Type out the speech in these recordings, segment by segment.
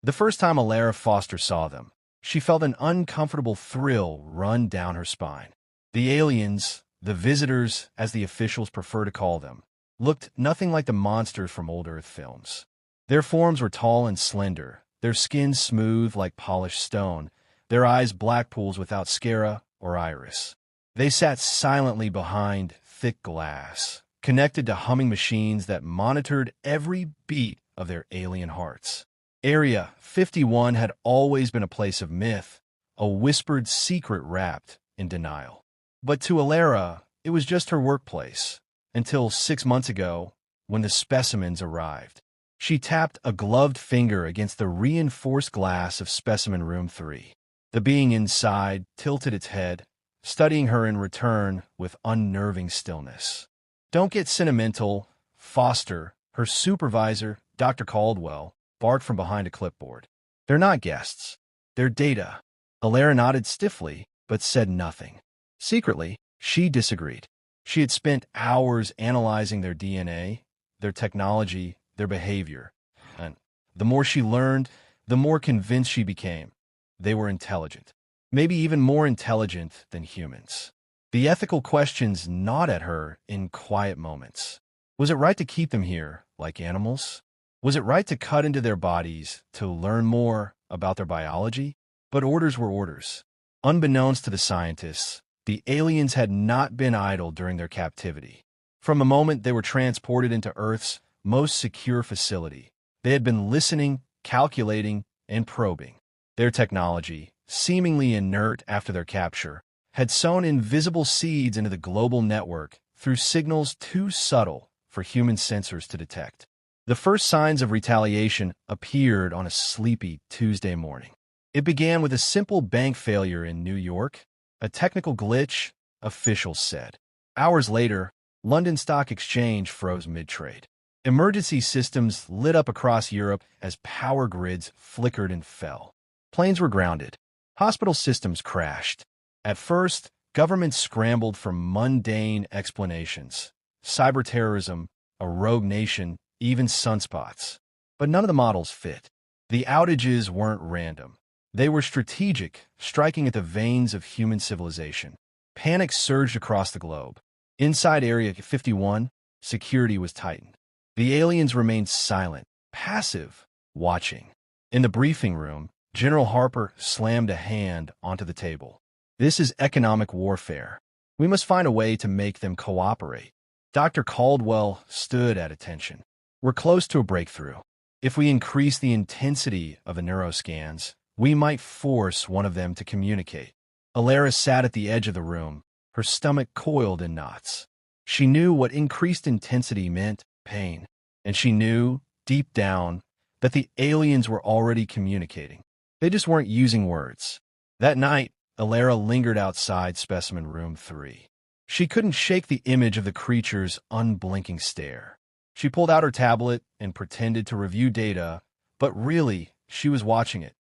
The first time Elara Foster saw them, she felt an uncomfortable thrill run down her spine. The aliens, the visitors, as the officials prefer to call them, looked nothing like the monsters from old Earth films. Their forms were tall and slender, their skin smooth like polished stone, their eyes black pools without sclera or iris. They sat silently behind thick glass, connected to humming machines that monitored every beat of their alien hearts. Area 51 had always been a place of myth, a whispered secret wrapped in denial. But to Elara, it was just her workplace, until 6 months ago, when the specimens arrived. She tapped a gloved finger against the reinforced glass of specimen room 3. The being inside tilted its head, studying her in return with unnerving stillness. "Don't get sentimental," Foster, her supervisor, Dr. Caldwell, barked from behind a clipboard. "They're not guests. They're data." Elara nodded stiffly, but said nothing. Secretly, she disagreed. She had spent hours analyzing their DNA, their technology, their behavior. And the more she learned, the more convinced she became. They were intelligent. Maybe even more intelligent than humans. The ethical questions gnawed at her in quiet moments. Was it right to keep them here, like animals? Was it right to cut into their bodies to learn more about their biology? But orders were orders. Unbeknownst to the scientists, the aliens had not been idle during their captivity. From the moment they were transported into Earth's most secure facility, they had been listening, calculating, and probing. Their technology, seemingly inert after their capture, had sown invisible seeds into the global network through signals too subtle for human sensors to detect. The first signs of retaliation appeared on a sleepy Tuesday morning. It began with a simple bank failure in New York, a technical glitch, officials said. Hours later, London Stock Exchange froze mid-trade. Emergency systems lit up across Europe as power grids flickered and fell. Planes were grounded. Hospital systems crashed. At first, governments scrambled for mundane explanations. Cyber terrorism, a rogue nation, even sunspots. But none of the models fit. The outages weren't random. They were strategic, striking at the veins of human civilization. Panic surged across the globe. Inside Area 51, security was tightened. The aliens remained silent, passive, watching. In the briefing room, General Harper slammed a hand onto the table. "This is economic warfare. We must find a way to make them cooperate." Dr. Caldwell stood at attention. "We're close to a breakthrough. If we increase the intensity of the neuroscans, we might force one of them to communicate." Elara sat at the edge of the room, her stomach coiled in knots. She knew what increased intensity meant: pain. And she knew, deep down, that the aliens were already communicating. They just weren't using words. That night, Elara lingered outside specimen room 3. She couldn't shake the image of the creature's unblinking stare. She pulled out her tablet and pretended to review data, but really, she was watching it.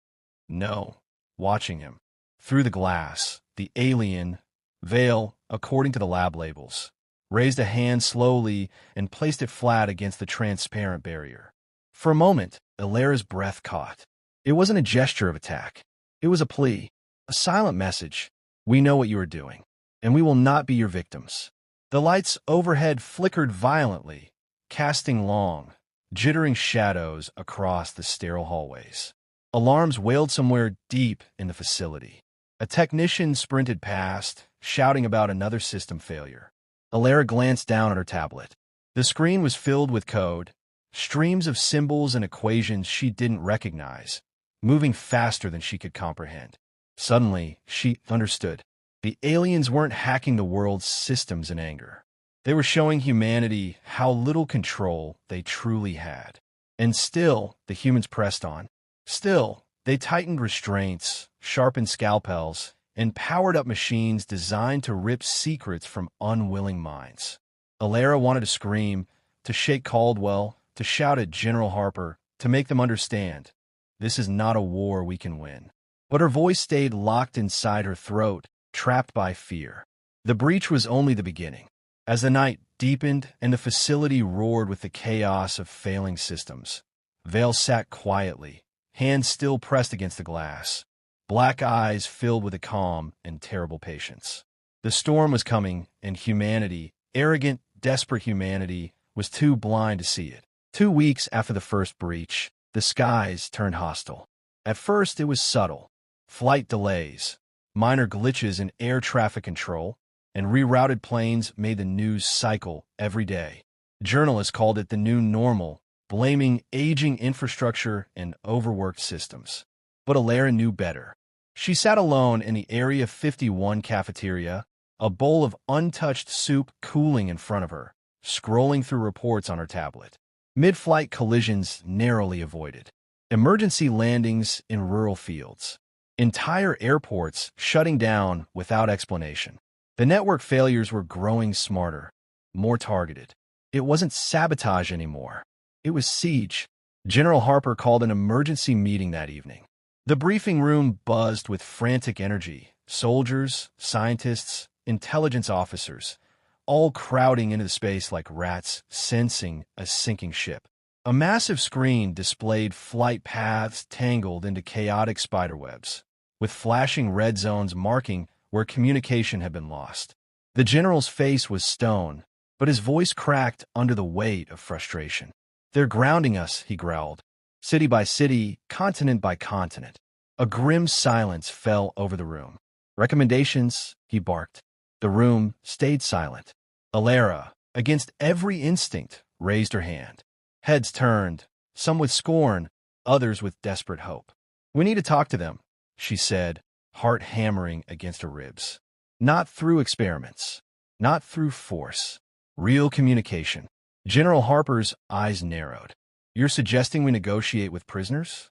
No, watching him. Through the glass, the alien, Vale, according to the lab labels, raised a hand slowly and placed it flat against the transparent barrier. For a moment, Elara's breath caught. It wasn't a gesture of attack. It was a plea, a silent message. "We know what you are doing, and we will not be your victims." The lights overhead flickered violently, casting long, jittering shadows across the sterile hallways. Alarms wailed somewhere deep in the facility. A technician sprinted past, shouting about another system failure. Elara glanced down at her tablet. The screen was filled with code, streams of symbols and equations she didn't recognize, moving faster than she could comprehend. Suddenly, she understood. The aliens weren't hacking the world's systems in anger. They were showing humanity how little control they truly had. And still, the humans pressed on. Still, they tightened restraints, sharpened scalpels, and powered up machines designed to rip secrets from unwilling minds. Elara wanted to scream, to shake Caldwell, to shout at General Harper, to make them understand. This is not a war we can win. But her voice stayed locked inside her throat, trapped by fear. The breach was only the beginning. As the night deepened and the facility roared with the chaos of failing systems, Vale sat quietly, hands still pressed against the glass, black eyes filled with a calm and terrible patience. The storm was coming, and humanity, arrogant, desperate humanity, was too blind to see it. 2 weeks after the first breach, the skies turned hostile. At first, it was subtle. Flight delays, minor glitches in air traffic control, and rerouted planes made the news cycle every day. Journalists called it the new normal, blaming aging infrastructure and overworked systems. But Elara knew better. She sat alone in the Area 51 cafeteria, a bowl of untouched soup cooling in front of her, scrolling through reports on her tablet. Mid-flight collisions narrowly avoided. Emergency landings in rural fields. Entire airports shutting down without explanation. The network failures were growing smarter, more targeted. It wasn't sabotage anymore. It was siege. General Harper called an emergency meeting that evening. The briefing room buzzed with frantic energy. Soldiers, scientists, intelligence officers, all crowding into the space like rats sensing a sinking ship. A massive screen displayed flight paths tangled into chaotic spiderwebs, with flashing red zones marking where communication had been lost. The general's face was stone, but his voice cracked under the weight of frustration. "They're grounding us," he growled. City by city, continent by continent. A grim silence fell over the room. "Recommendations," he barked. The room stayed silent. Elara, against every instinct, raised her hand. Heads turned, some with scorn, others with desperate hope. "We need to talk to them," she said, heart hammering against her ribs. "Not through experiments. Not through force. Real communication." General Harper's eyes narrowed. "You're suggesting we negotiate with prisoners?"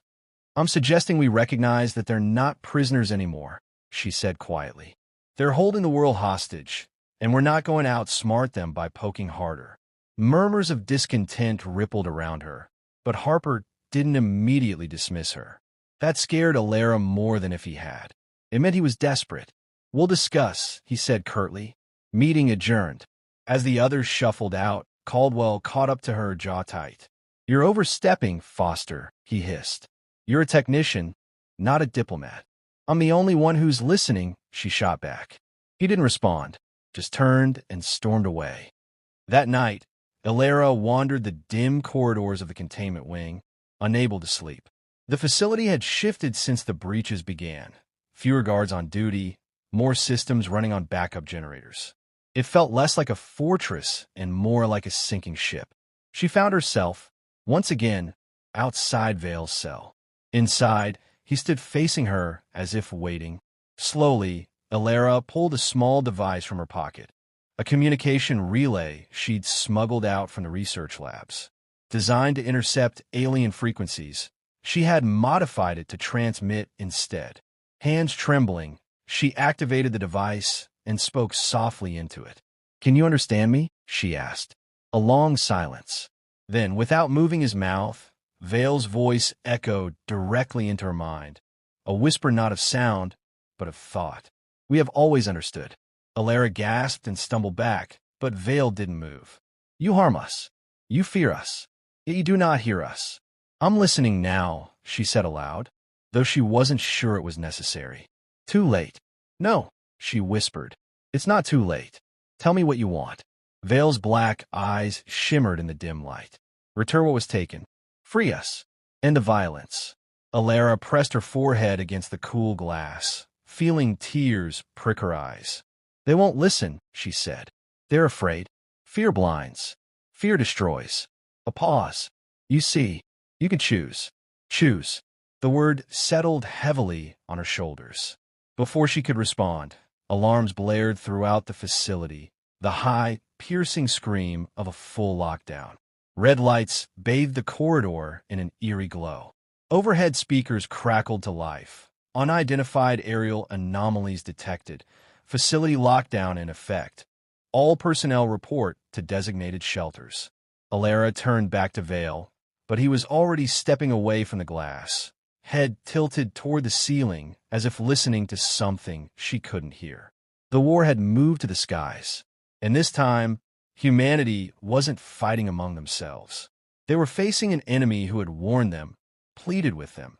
"I'm suggesting we recognize that they're not prisoners anymore," she said quietly. "They're holding the world hostage, and we're not going to outsmart them by poking harder." Murmurs of discontent rippled around her, but Harper didn't immediately dismiss her. That scared Elara more than if he had. It meant he was desperate. "We'll discuss," he said curtly. Meeting adjourned. As the others shuffled out, Caldwell caught up to her, jaw tight. "You're overstepping, Foster," he hissed. "You're a technician, not a diplomat." "I'm the only one who's listening," she shot back. He didn't respond, just turned and stormed away. That night, Elara wandered the dim corridors of the containment wing, unable to sleep. The facility had shifted since the breaches began. Fewer guards on duty, more systems running on backup generators. It felt less like a fortress and more like a sinking ship. She found herself, once again, outside Vale's cell. Inside, he stood facing her as if waiting. Slowly, Elara pulled a small device from her pocket, a communication relay she'd smuggled out from the research labs. Designed to intercept alien frequencies, she had modified it to transmit instead. Hands trembling, she activated the device and spoke softly into it. "Can you understand me?" she asked. A long silence. Then, without moving his mouth, Vale's voice echoed directly into her mind, a whisper not of sound, but of thought. "We have always understood." Elara gasped and stumbled back, but Vale didn't move. "You harm us. You fear us. Yet you do not hear us." "I'm listening now," she said aloud, though she wasn't sure it was necessary. "Too late." "No," she whispered. "It's not too late. Tell me what you want." Vale's black eyes shimmered in the dim light. "Return what was taken. Free us. End the violence." Elara pressed her forehead against the cool glass, feeling tears prick her eyes. "They won't listen," she said. "They're afraid. Fear blinds. Fear destroys." A pause. "You see, you can choose. Choose." The word settled heavily on her shoulders. Before she could respond, alarms blared throughout the facility, the high, piercing scream of a full lockdown. Red lights bathed the corridor in an eerie glow. Overhead speakers crackled to life. Unidentified aerial anomalies detected. Facility lockdown in effect. All personnel report to designated shelters. Elara turned back to Vale, but he was already stepping away from the glass, head tilted toward the ceiling as if listening to something she couldn't hear. The war had moved to the skies, and this time, humanity wasn't fighting among themselves. They were facing an enemy who had warned them, pleaded with them,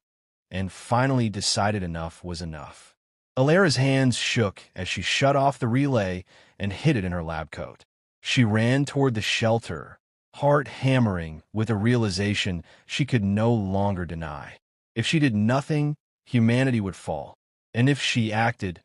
and finally decided enough was enough. Elara's hands shook as she shut off the relay and hid it in her lab coat. She ran toward the shelter, heart hammering with a realization she could no longer deny. If she did nothing, humanity would fall. And if she acted,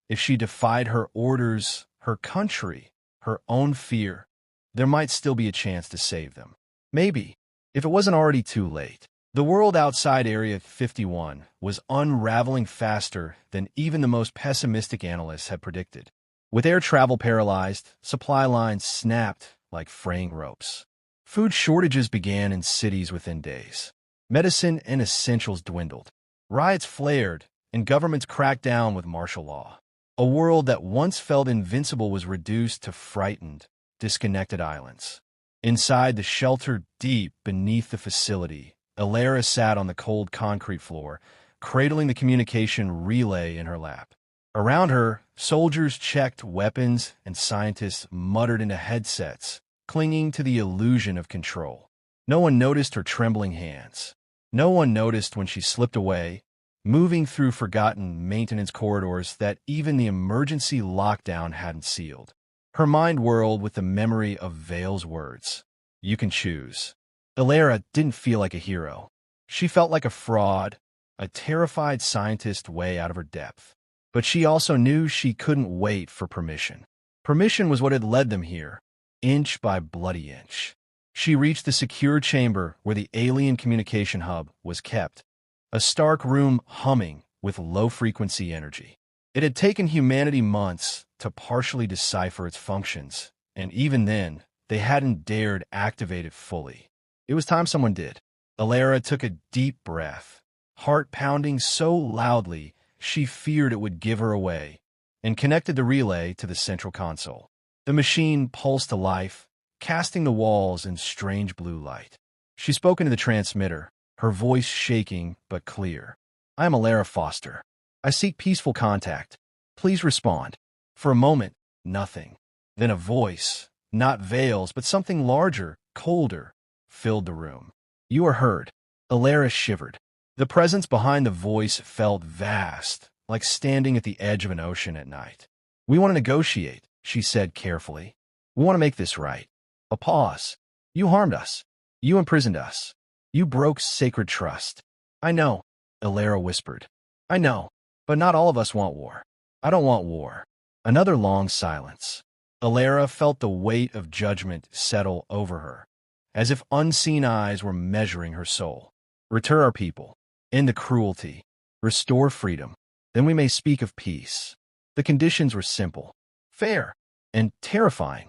if she defied her orders, her country, her own fear, there might still be a chance to save them. Maybe, if it wasn't already too late. The world outside Area 51 was unraveling faster than even the most pessimistic analysts had predicted. With air travel paralyzed, supply lines snapped like fraying ropes. Food shortages began in cities within days. Medicine and essentials dwindled. Riots flared, and governments cracked down with martial law. A world that once felt invincible was reduced to frightened, disconnected islands. Inside the shelter deep beneath the facility, Elara sat on the cold concrete floor, cradling the communication relay in her lap. Around her, soldiers checked weapons and scientists muttered into headsets, clinging to the illusion of control. No one noticed her trembling hands. No one noticed when she slipped away, moving through forgotten maintenance corridors that even the emergency lockdown hadn't sealed. Her mind whirled with the memory of Vale's words. You can choose. Elara didn't feel like a hero. She felt like a fraud, a terrified scientist way out of her depth. But she also knew she couldn't wait for permission. Permission was what had led them here, inch by bloody inch. She reached the secure chamber where the alien communication hub was kept, a stark room humming with low-frequency energy. It had taken humanity months to partially decipher its functions, and even then, they hadn't dared activate it fully. It was time someone did. Elara took a deep breath, heart pounding so loudly she feared it would give her away, and connected the relay to the central console. The machine pulsed to life, casting the walls in strange blue light. She spoke into the transmitter, her voice shaking but clear. I am Elara Foster. I seek peaceful contact. Please respond. For a moment, nothing. Then a voice, not Vale's, but something larger, colder, filled the room. You are heard. Elara shivered. The presence behind the voice felt vast, like standing at the edge of an ocean at night. We want to negotiate, she said carefully. We want to make this right. A pause. You harmed us. You imprisoned us. You broke sacred trust. I know, Elara whispered. I know, but not all of us want war. I don't want war. Another long silence. Elara felt the weight of judgment settle over her, as if unseen eyes were measuring her soul. Return our people. End the cruelty. Restore freedom. Then we may speak of peace. The conditions were simple, fair, and terrifying.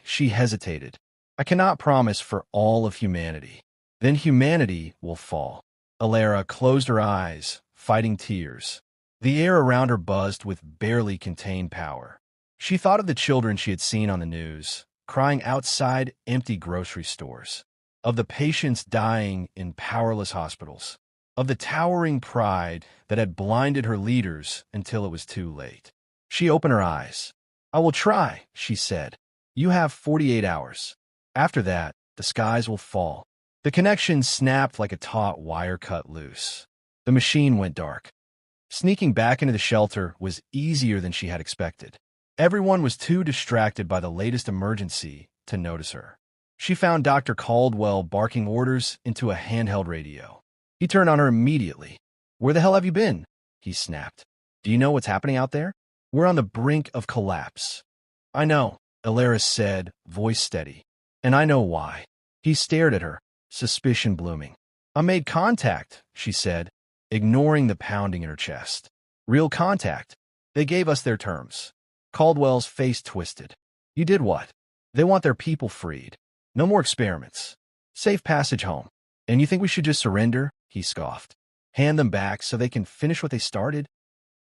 She hesitated. I cannot promise for all of humanity. Then humanity will fall. Elara closed her eyes, fighting tears. The air around her buzzed with barely contained power. She thought of the children she had seen on the news, crying outside empty grocery stores, of the patients dying in powerless hospitals, of the towering pride that had blinded her leaders until it was too late. She opened her eyes. I will try, she said. You have 48 hours. After that, the skies will fall. The connection snapped like a taut wire cut loose. The machine went dark. Sneaking back into the shelter was easier than she had expected. Everyone was too distracted by the latest emergency to notice her. She found Dr. Caldwell barking orders into a handheld radio. He turned on her immediately. Where the hell have you been? He snapped. Do you know what's happening out there? We're on the brink of collapse. I know, Elara said, voice steady. And I know why. He stared at her, suspicion blooming. I made contact, she said, ignoring the pounding in her chest. Real contact. They gave us their terms. Caldwell's face twisted. You did what? They want their people freed. No more experiments. Safe passage home. And you think we should just surrender? He scoffed. Hand them back so they can finish what they started?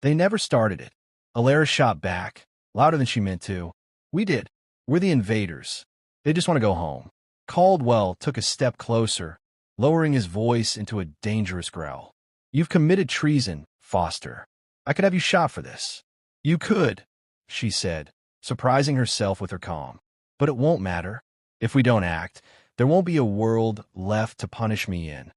They never started it. Elara shot back, louder than she meant to. We did. We're the invaders. They just want to go home. Caldwell took a step closer, lowering his voice into a dangerous growl. You've committed treason, Foster. I could have you shot for this. You could, she said, surprising herself with her calm. But it won't matter. If we don't act, there won't be a world left to punish me in.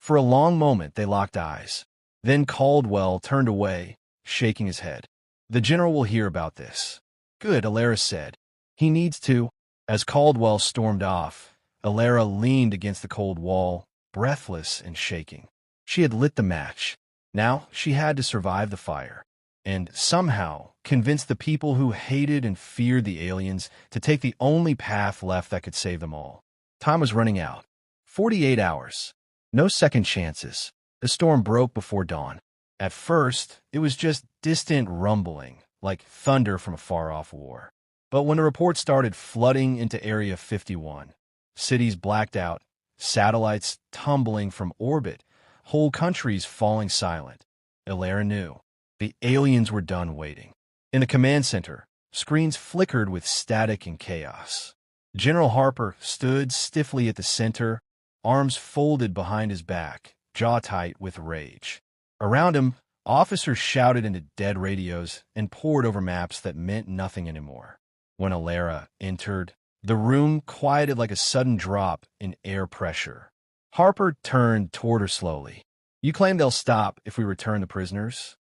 For a long moment, they locked eyes. Then Caldwell turned away, shaking his head. The general will hear about this. Good, Elara said. He needs to. As Caldwell stormed off, Elara leaned against the cold wall, breathless and shaking. She had lit the match. Now she had to survive the fire, and somehow convince the people who hated and feared the aliens to take the only path left that could save them all. Time was running out. 48 hours. No second chances. The storm broke before dawn. At first, it was just distant rumbling, like thunder from a far-off war. But when the report started flooding into Area 51, cities blacked out, satellites tumbling from orbit, whole countries falling silent, Elara knew. The aliens were done waiting. In the command center, screens flickered with static and chaos. General Harper stood stiffly at the center, arms folded behind his back, jaw tight with rage. Around him, officers shouted into dead radios and pored over maps that meant nothing anymore. When Elara entered, the room quieted like a sudden drop in air pressure. Harper turned toward her slowly. You claim they'll stop if we return the prisoners?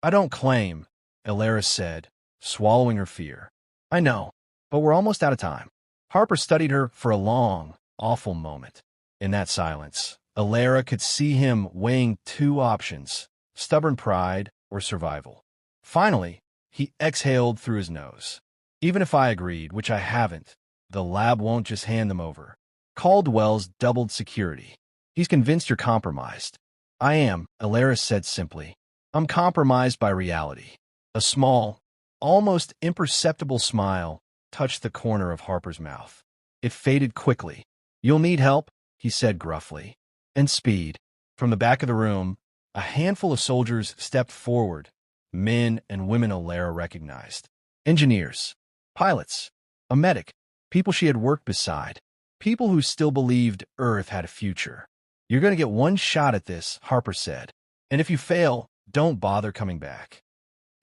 I don't claim, Elara said, swallowing her fear. I know, but we're almost out of time. Harper studied her for a long, awful moment. In that silence, Elara could see him weighing two options, stubborn pride or survival. Finally, he exhaled through his nose. Even if I agreed, which I haven't, the lab won't just hand them over. Caldwell's doubled security. He's convinced you're compromised. I am, Elara said simply. I'm compromised by reality. A small, almost imperceptible smile touched the corner of Harper's mouth. It faded quickly. You'll need help, he said gruffly. And speed. From the back of the room, a handful of soldiers stepped forward, men and women Elara recognized. Engineers, pilots, a medic, people she had worked beside, people who still believed Earth had a future. You're going to get one shot at this, Harper said. And if you fail, don't bother coming back.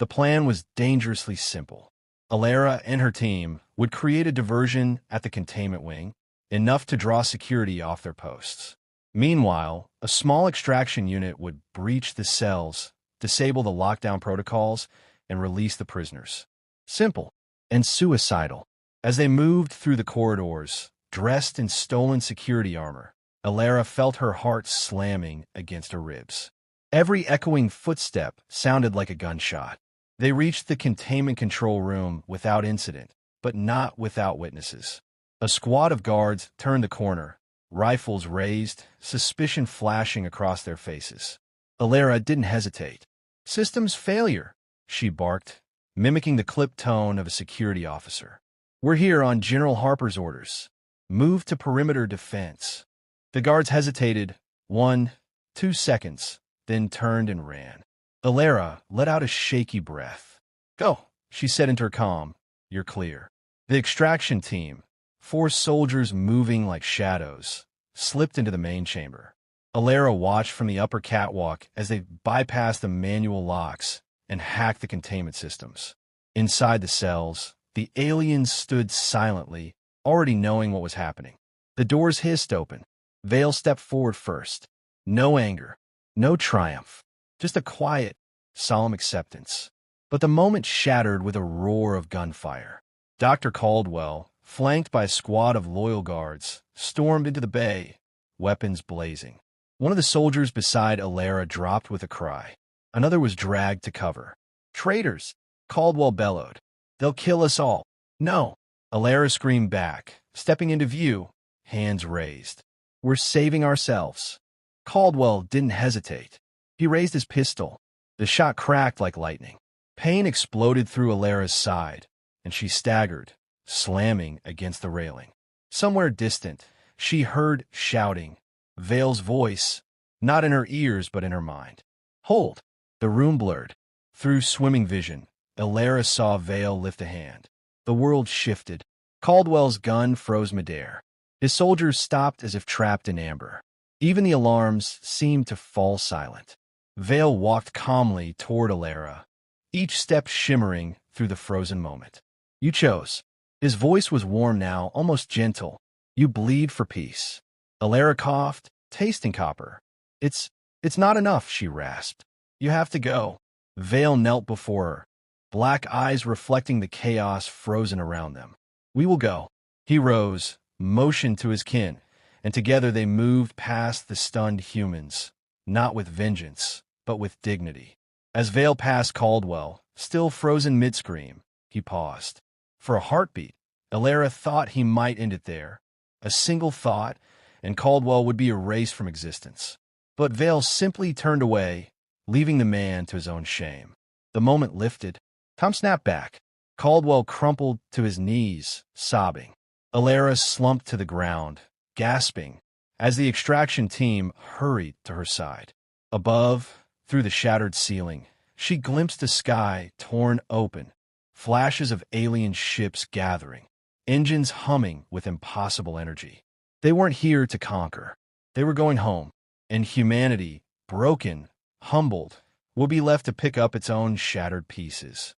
The plan was dangerously simple. Elara and her team would create a diversion at the containment wing, enough to draw security off their posts. Meanwhile, a small extraction unit would breach the cells, disable the lockdown protocols, and release the prisoners. Simple and suicidal. As they moved through the corridors, dressed in stolen security armor, Elara felt her heart slamming against her ribs. Every echoing footstep sounded like a gunshot. They reached the containment control room without incident, but not without witnesses. A squad of guards turned the corner, rifles raised, suspicion flashing across their faces. Elara didn't hesitate. Systems failure, she barked, mimicking the clipped tone of a security officer. We're here on General Harper's orders. Move to perimeter defense. The guards hesitated 1, 2 seconds, then turned and ran. Elara let out a shaky breath. Go, she said into her calm. You're clear. The extraction team, 4 soldiers moving like shadows, slipped into the main chamber. Elara watched from the upper catwalk as they bypassed the manual locks and hacked the containment systems. Inside the cells, the aliens stood silently, already knowing what was happening. The doors hissed open. Vale stepped forward first. No anger, no triumph, just a quiet, solemn acceptance. But the moment shattered with a roar of gunfire. Dr. Caldwell, flanked by a squad of loyal guards, stormed into the bay, weapons blazing. One of the soldiers beside Elara dropped with a cry. Another was dragged to cover. Traitors! Caldwell bellowed. They'll kill us all. No! Elara screamed back, stepping into view, hands raised. We're saving ourselves. Caldwell didn't hesitate. He raised his pistol. The shot cracked like lightning. Pain exploded through Elara's side, and she staggered, slamming against the railing. Somewhere distant, she heard shouting, Vale's voice, not in her ears but in her mind. Hold! The room blurred. Through swimming vision, Elara saw Vale lift a hand. The world shifted. Caldwell's gun froze midair. His soldiers stopped as if trapped in amber. Even the alarms seemed to fall silent. Vale walked calmly toward Elara, each step shimmering through the frozen moment. You chose. His voice was warm now, almost gentle. You bleed for peace. Elara coughed, tasting copper. It's, it's not enough, she rasped. You have to go. Vale knelt before her, black eyes reflecting the chaos frozen around them. We will go. He rose, motioned to his kin, and together they moved past the stunned humans, not with vengeance, but with dignity. As Vale passed Caldwell, still frozen mid-scream, he paused. For a heartbeat, Elara thought he might end it there. A single thought, and Caldwell would be erased from existence. But Vale simply turned away, leaving the man to his own shame. The moment lifted. Tom snapped back. Caldwell crumpled to his knees, sobbing. Elara slumped to the ground, gasping, as the extraction team hurried to her side. Above, through the shattered ceiling, she glimpsed a sky torn open, flashes of alien ships gathering, engines humming with impossible energy. They weren't here to conquer. They were going home, and humanity, broken, humbled, will be left to pick up its own shattered pieces.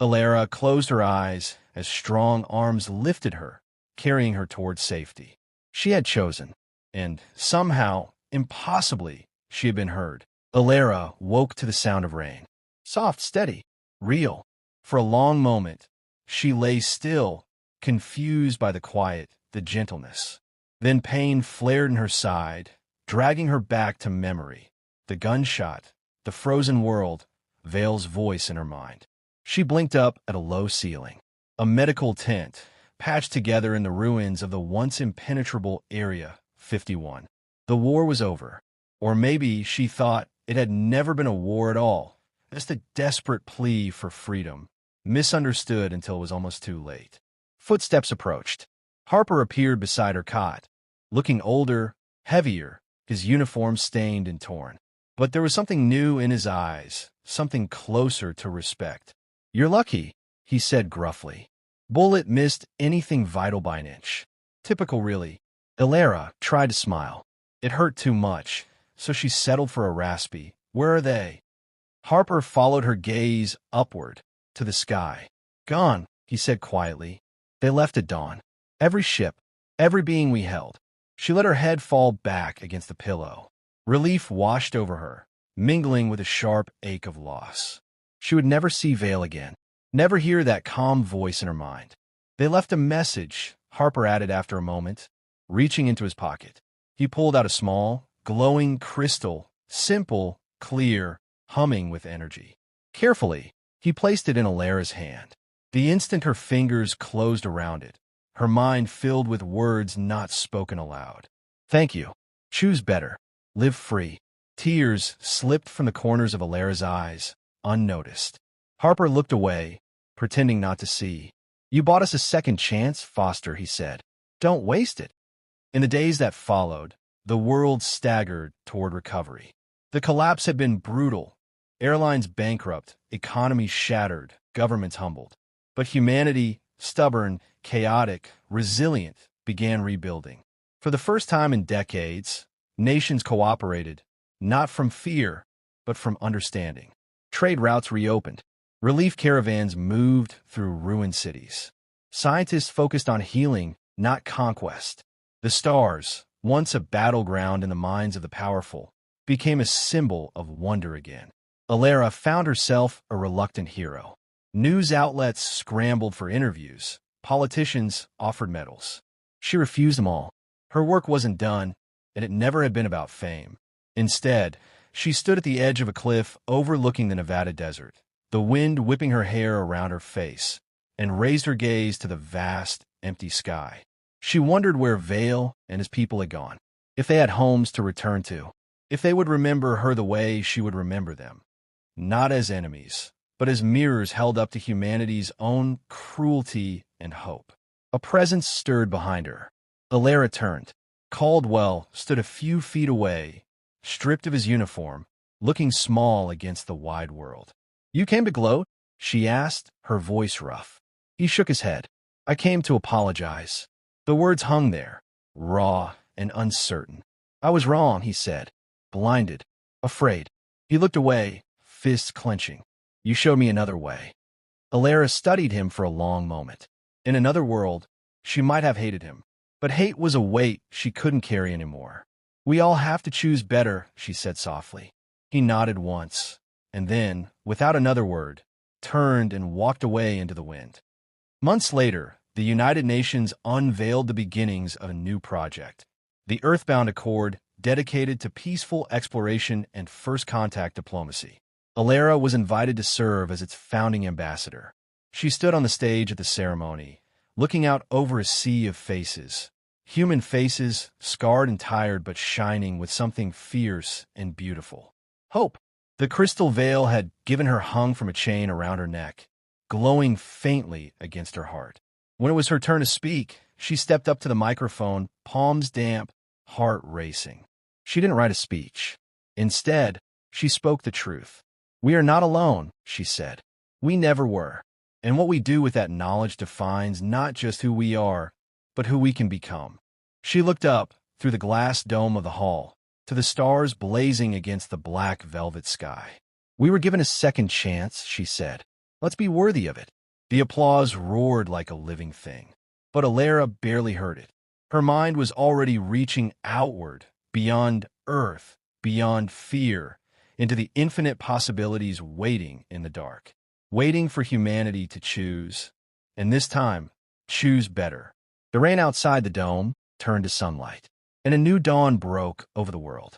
Elara closed her eyes as strong arms lifted her, carrying her toward safety. She had chosen, and somehow, impossibly, she had been heard. Elara woke to the sound of rain. Soft, steady, real. For a long moment, she lay still, confused by the quiet, the gentleness. Then pain flared in her side, dragging her back to memory. The gunshot, the frozen world, Vale's voice in her mind. She blinked up at a low ceiling. A medical tent, patched together in the ruins of the once impenetrable Area 51. The war was over. Or maybe she thought it had never been a war at all, just a desperate plea for freedom, misunderstood until it was almost too late. Footsteps approached. Harper appeared beside her cot, looking older, heavier, his uniform stained and torn. But there was something new in his eyes, something closer to respect. "You're lucky," he said gruffly. Bullet missed anything vital by an inch. Typical, really. Elara tried to smile. It hurt too much, so she settled for a raspy, "Where are they?" Harper followed her gaze upward, to the sky. "Gone," he said quietly. "They left at dawn. Every ship, every being we held." She let her head fall back against the pillow. Relief washed over her, mingling with a sharp ache of loss. She would never see Vale again, never hear that calm voice in her mind. "They left a message," Harper added after a moment, reaching into his pocket. He pulled out a small, glowing crystal, simple, clear, humming with energy. Carefully, he placed it in Elara's hand. The instant her fingers closed around it, her mind filled with words not spoken aloud. "Thank you. Choose better. Live free." Tears slipped from the corners of Elara's eyes, unnoticed. Harper looked away, pretending not to see. "You bought us a second chance, Foster," he said. "Don't waste it." In the days that followed, the world staggered toward recovery. The collapse had been brutal. Airlines bankrupt, economies shattered, governments humbled. But humanity, stubborn, chaotic, resilient, began rebuilding. For the first time in decades, nations cooperated, not from fear, but from understanding. Trade routes reopened. Relief caravans moved through ruined cities. Scientists focused on healing, not conquest. The stars, once a battleground in the minds of the powerful, became a symbol of wonder again. Elara found herself a reluctant hero. News outlets scrambled for interviews. Politicians offered medals. She refused them all. Her work wasn't done, and it never had been about fame. Instead, she stood at the edge of a cliff overlooking the Nevada desert, the wind whipping her hair around her face, and raised her gaze to the vast, empty sky. She wondered where Vale and his people had gone, if they had homes to return to, if they would remember her the way she would remember them. Not as enemies, but as mirrors held up to humanity's own cruelty and hope. A presence stirred behind her. Elara turned. Caldwell stood a few feet away, stripped of his uniform, looking small against the wide world. "You came to gloat?" she asked, her voice rough. He shook his head. "I came to apologize." The words hung there, raw and uncertain. "I was wrong," he said, blinded, afraid. He looked away, fists clenching. "You showed me another way." Elara studied him for a long moment. In another world, she might have hated him, but hate was a weight she couldn't carry anymore. We all have to choose better, she said softly. He nodded once, and then, without another word, turned and walked away into the wind. Months later, the United Nations unveiled the beginnings of a new project, the Earthbound Accord, dedicated to peaceful exploration and first contact diplomacy. Elara was invited to serve as its founding ambassador. She stood on the stage at the ceremony, looking out over a sea of faces. Human faces, scarred and tired but shining with something fierce and beautiful. Hope. The crystal veil had given her hung from a chain around her neck, glowing faintly against her heart. When it was her turn to speak, she stepped up to the microphone, palms damp, heart racing. She didn't write a speech. Instead, she spoke the truth. We are not alone, she said. We never were. And what we do with that knowledge defines not just who we are, but who we can become. She looked up, through the glass dome of the hall, to the stars blazing against the black velvet sky. We were given a second chance, she said. Let's be worthy of it. The applause roared like a living thing. But Elara barely heard it. Her mind was already reaching outward, beyond Earth, beyond fear, into the infinite possibilities waiting in the dark, waiting for humanity to choose, and this time, choose better. The rain outside the dome turned to sunlight, and a new dawn broke over the world.